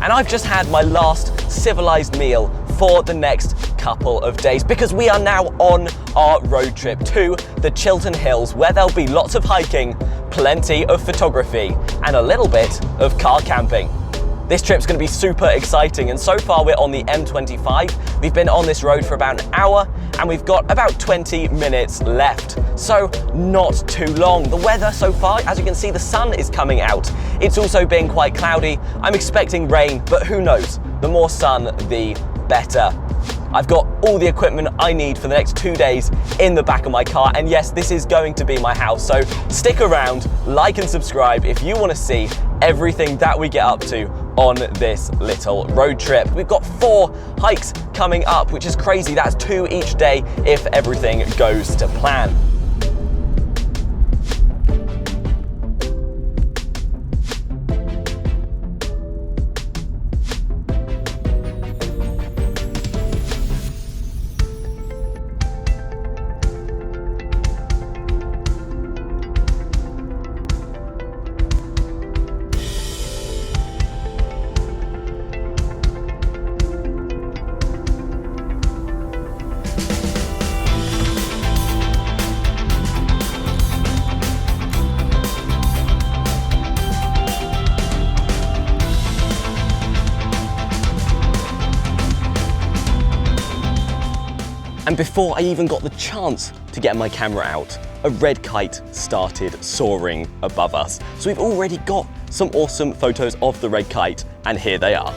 and I've just had my last civilized meal for the next couple of days because we are now on our road trip to the Chiltern Hills, where there'll be lots of hiking, plenty of photography, and a little bit of car camping. This trip's going to be super exciting, and so far we're on the M25. We've been on this road for about an hour and we've got about 20 minutes left, so not too long. The weather so far, as you can see, the sun is coming out. It's also been quite cloudy. I'm expecting rain, but who knows? The more sun, the better. I've got all the equipment I need for the next 2 days in the back of my car, and yes, this is going to be my house, so stick around, like and subscribe if you want to see everything that we get up to on this little road trip. We've got 4 hikes coming up, which is crazy. That's 2 each day if everything goes to plan. And before I even got the chance to get my camera out, a red kite started soaring above us. So we've already got some awesome photos of the red kite, and here they are.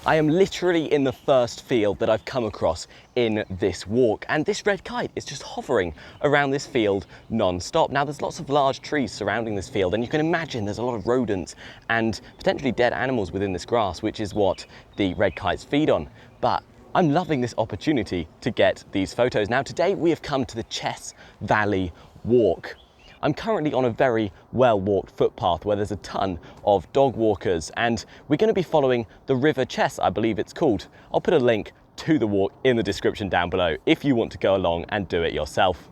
I am literally in the first field that I've come across in this walk, and this red kite is just hovering around this field non-stop. Now there's lots of large trees surrounding this field, and you can imagine there's a lot of rodents and potentially dead animals within this grass, which is what the red kites feed on. But I'm loving this opportunity to get these photos. Now today we have come to the Chess Valley Walk. I'm currently on a very well-walked footpath where there's a ton of dog walkers, and we're going to be following the River Chess, I believe it's called. I'll put a link to the walk in the description down below if you want to go along and do it yourself.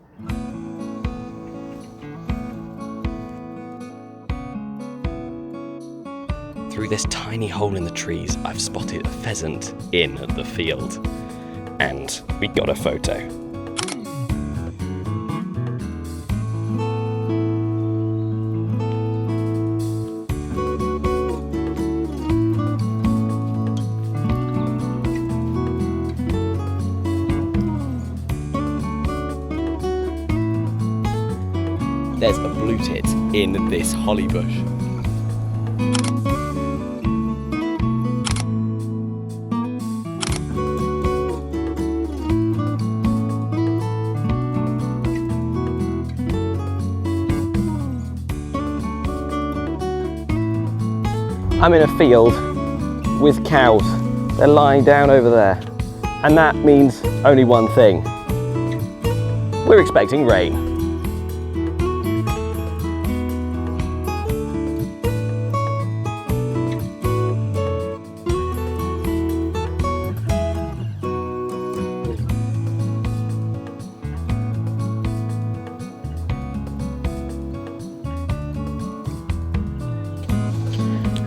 Through this tiny hole in the trees, I've spotted a pheasant in the field, and we got a photo. There's a blue tit in this holly bush. I'm in a field with cows. They're lying down over there. And that means only one thing. We're expecting rain.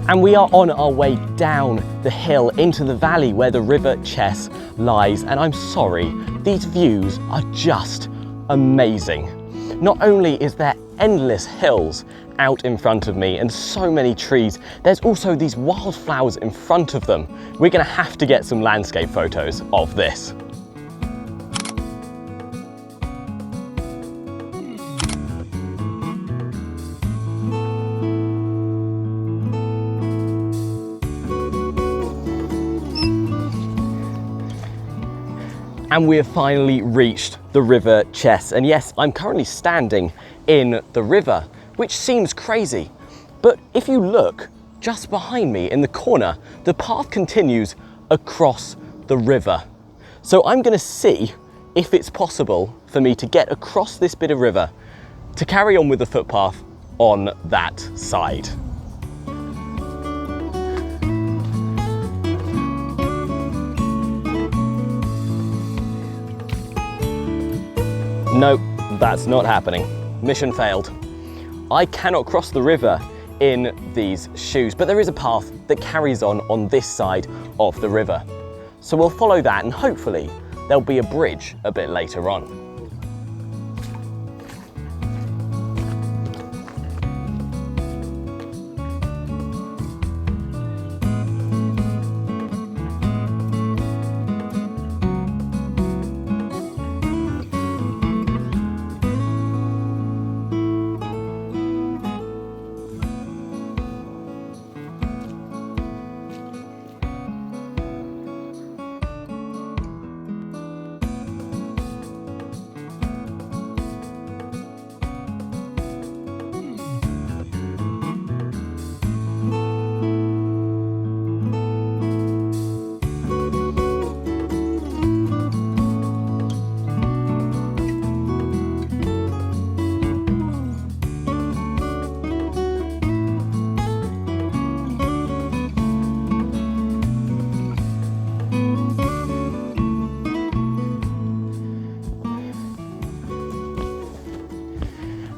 And we are on our way down the hill into the valley where the River Chess lies. And I'm sorry, these views are just amazing. Not only is there endless hills out in front of me and so many trees, there's also these wildflowers in front of them. We're gonna have to get some landscape photos of this. And we have finally reached the River Chess. And yes, I'm currently standing in the river, which seems crazy. But if you look just behind me in the corner, the path continues across the river. So I'm going to see if it's possible for me to get across this bit of river to carry on with the footpath on that side. Nope, that's not happening. Mission failed. I cannot cross the river in these shoes, but there is a path that carries on this side of the river. So we'll follow that and hopefully there'll be a bridge a bit later on.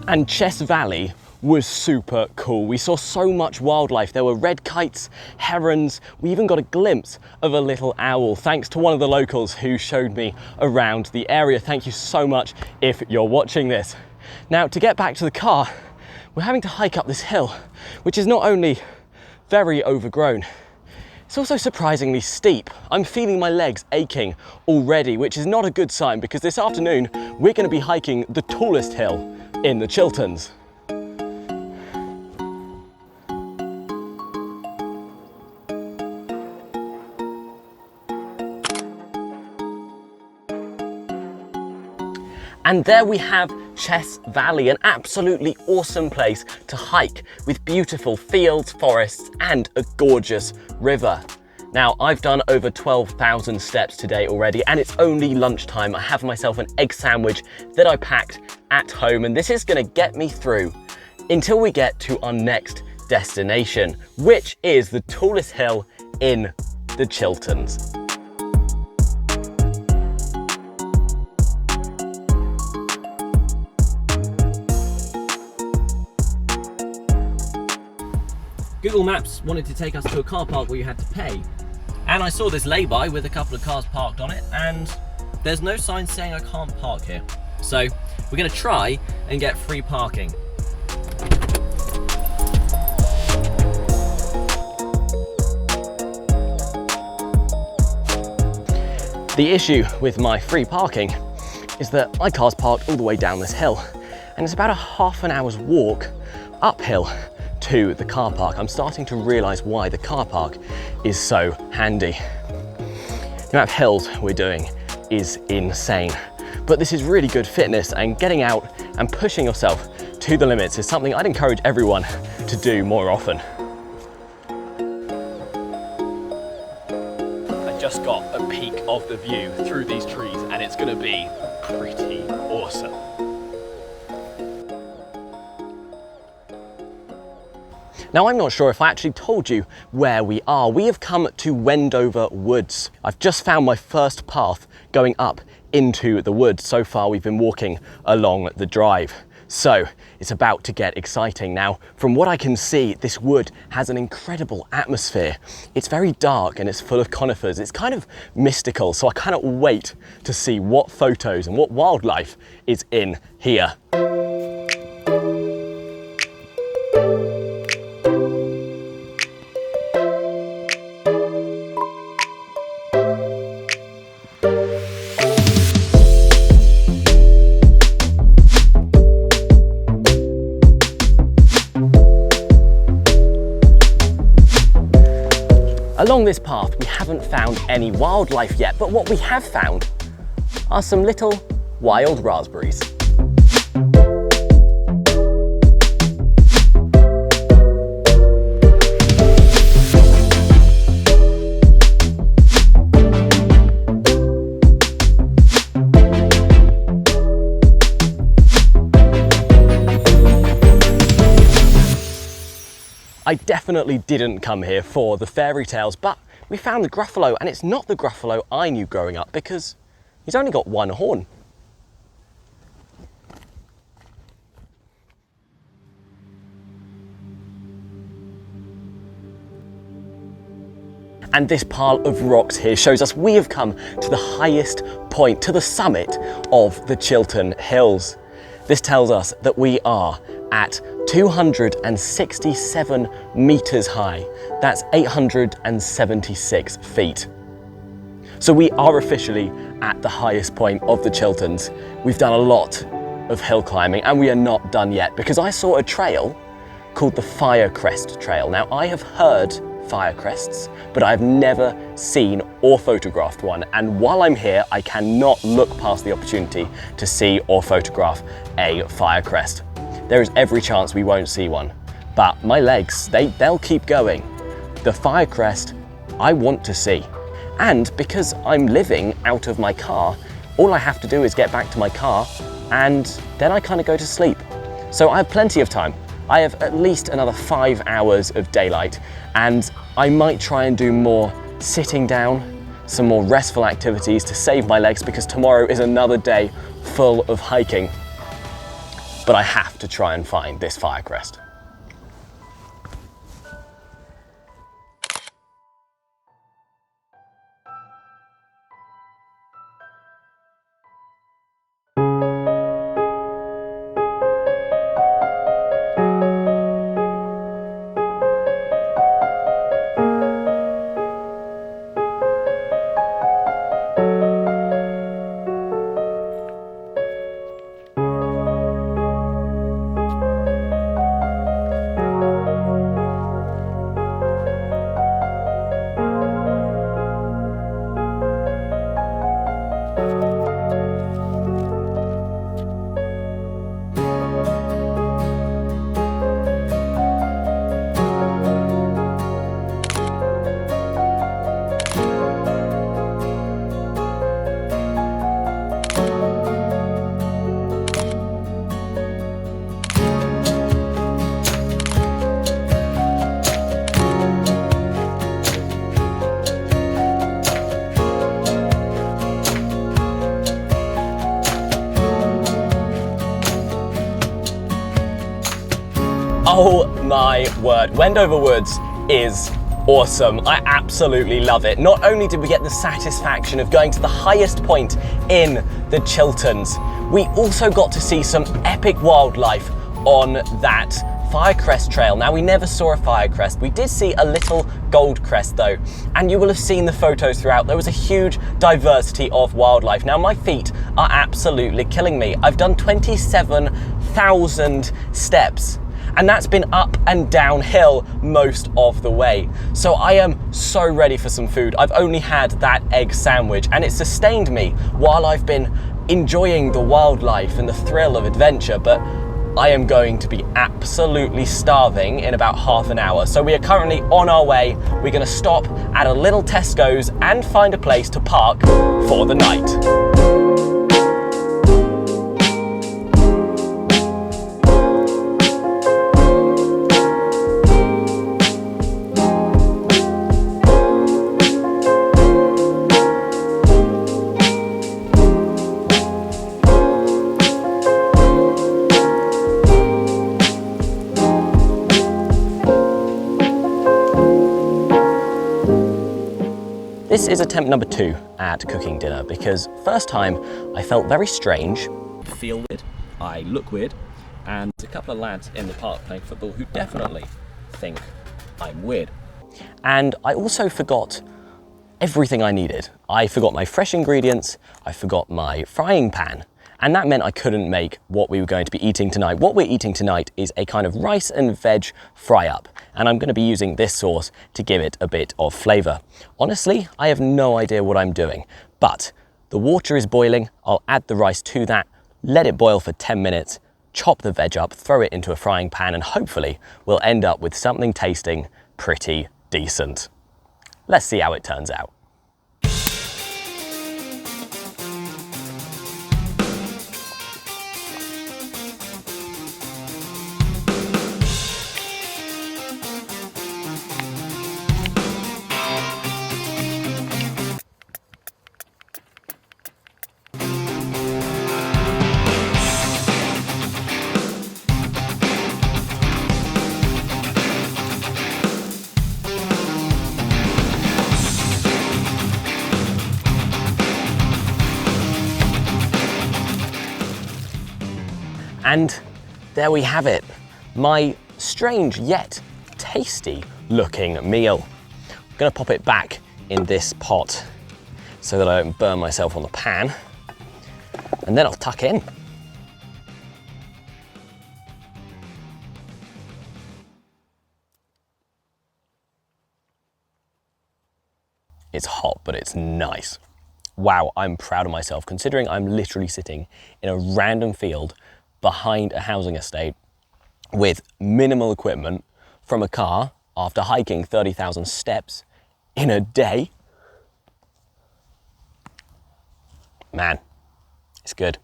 And Chess Valley was super cool. We saw so much wildlife. There were red kites, herons, we even got a glimpse of a little owl, thanks to one of the locals who showed me around the area. Thank you so much if you're watching this. Now, to get back to the car, we're having to hike up this hill, which is not only very overgrown, it's also surprisingly steep. I'm feeling my legs aching already, which is not a good sign because this afternoon we're going to be hiking the tallest hill in the Chilterns. And there we have Chess Valley, an absolutely awesome place to hike with beautiful fields, forests, and a gorgeous river. Now, I've done over 12,000 steps today already, and it's only lunchtime. I have myself an egg sandwich that I packed at home, and this is gonna get me through until we get to our next destination, which is the tallest hill in the Chilterns. Google Maps wanted to take us to a car park where you had to pay. And I saw this lay-by with a couple of cars parked on it, and there's no sign saying I can't park here. So we're gonna try and get free parking. The issue with my free parking is that my car's parked all the way down this hill, and it's about a half an hour's walk uphill to the car park. I'm starting to realise why the car park is so handy. The amount of hills we're doing is insane, but this is really good fitness, and getting out and pushing yourself to the limits is something I'd encourage everyone to do more often. I just got a peek of the view through these trees, and it's going to be pretty awesome. Now, I'm not sure if I actually told you where we are. We have come to Wendover Woods. I've just found my first path going up into the woods. So far, we've been walking along the drive. So it's about to get exciting. Now, from what I can see, this wood has an incredible atmosphere. It's very dark and it's full of conifers. It's kind of mystical. So I cannot wait to see what photos and what wildlife is in here. Along this path, we haven't found any wildlife yet, but what we have found are some little wild raspberries. I definitely didn't come here for the fairy tales, but we found the Gruffalo, and it's not the Gruffalo I knew growing up because he's only got one horn. And this pile of rocks here shows us we have come to the highest point, to the summit of the Chiltern Hills. This tells us that we are at 267 meters high. That's 876 feet. So we are officially at the highest point of the Chilterns. We've done a lot of hill climbing and we are not done yet because I saw a trail called the Firecrest Trail. Now I have heard firecrests, but I've never seen or photographed one. And while I'm here, I cannot look past the opportunity to see or photograph a firecrest. There is every chance we won't see one, but my legs, they'll keep going. The firecrest I want to see. And because I'm living out of my car, all I have to do is get back to my car and then I kind of go to sleep. So I have plenty of time. I have at least another 5 hours of daylight and I might try and do more sitting down, some more restful activities to save my legs because tomorrow is another day full of hiking. But I have to try and find this firecrest. Oh my word, Wendover Woods is awesome. I absolutely love it. Not only did we get the satisfaction of going to the highest point in the Chilterns, we also got to see some epic wildlife on that Firecrest Trail. Now, we never saw a firecrest. We did see a little goldcrest though, and you will have seen the photos throughout. There was a huge diversity of wildlife. Now, my feet are absolutely killing me. I've done 27,000 steps. And that's been up and downhill most of the way. So I am so ready for some food. I've only had that egg sandwich and it sustained me while I've been enjoying the wildlife and the thrill of adventure, but I am going to be absolutely starving in about half an hour. So we are currently on our way. We're gonna stop at a little Tesco's and find a place to park for the night. This is attempt number 2 at cooking dinner because first time I felt very strange, feel weird, I look weird, and a couple of lads in the park playing football who definitely think I'm weird. And I also forgot everything I needed. I forgot my fresh ingredients, I forgot my frying pan, and that meant I couldn't make what we were going to be eating tonight. What we're eating tonight is a kind of rice and veg fry-up, and I'm going to be using this sauce to give it a bit of flavour. Honestly, I have no idea what I'm doing, but the water is boiling, I'll add the rice to that, let it boil for 10 minutes, chop the veg up, throw it into a frying pan, and hopefully we'll end up with something tasting pretty decent. Let's see how it turns out. And there we have it, my strange yet tasty looking meal. I'm gonna pop it back in this pot so that I don't burn myself on the pan, and then I'll tuck in. It's hot, but it's nice. Wow, I'm proud of myself considering I'm literally sitting in a random field behind a housing estate with minimal equipment from a car after hiking 30,000 steps in a day. Man, it's good.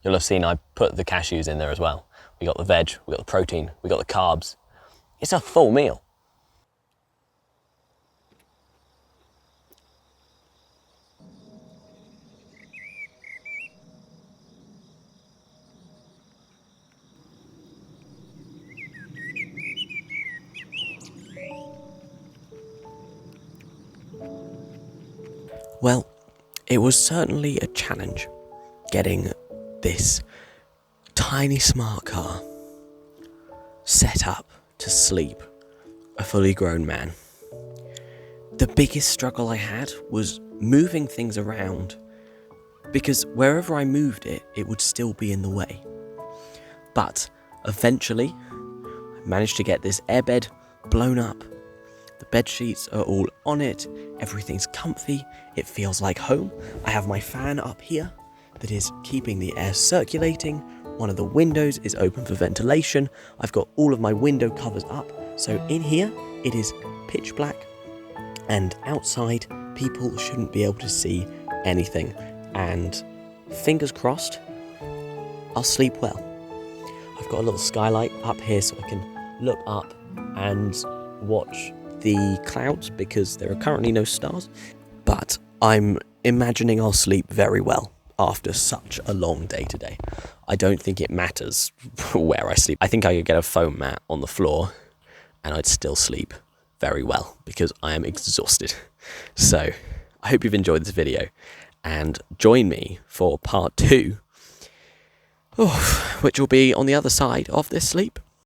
You'll have seen I put the cashews in there as well. We got the veg, we got the protein, we got the carbs. It's a full meal. Well, it was certainly a challenge getting this tiny smart car set up to sleep a fully grown man. The biggest struggle I had was moving things around, because wherever I moved it, it would still be in the way. But eventually, I managed to get this airbed blown up. The bed sheets are all on it, everything's comfy, it feels like home. I have my fan up here that is keeping the air circulating. One of the windows is open for ventilation. I've got all of my window covers up. So in here, it is pitch black, and outside, people shouldn't be able to see anything. And fingers crossed, I'll sleep well. I've got a little skylight up here so I can look up and watch the clouds because there are currently no stars, but I'm imagining I'll sleep very well after such a long day today. I don't think it matters where I sleep. I think I could get a foam mat on the floor and I'd still sleep very well because I am exhausted. So I hope you've enjoyed this video and join me for part 2, which will be on the other side of this sleep.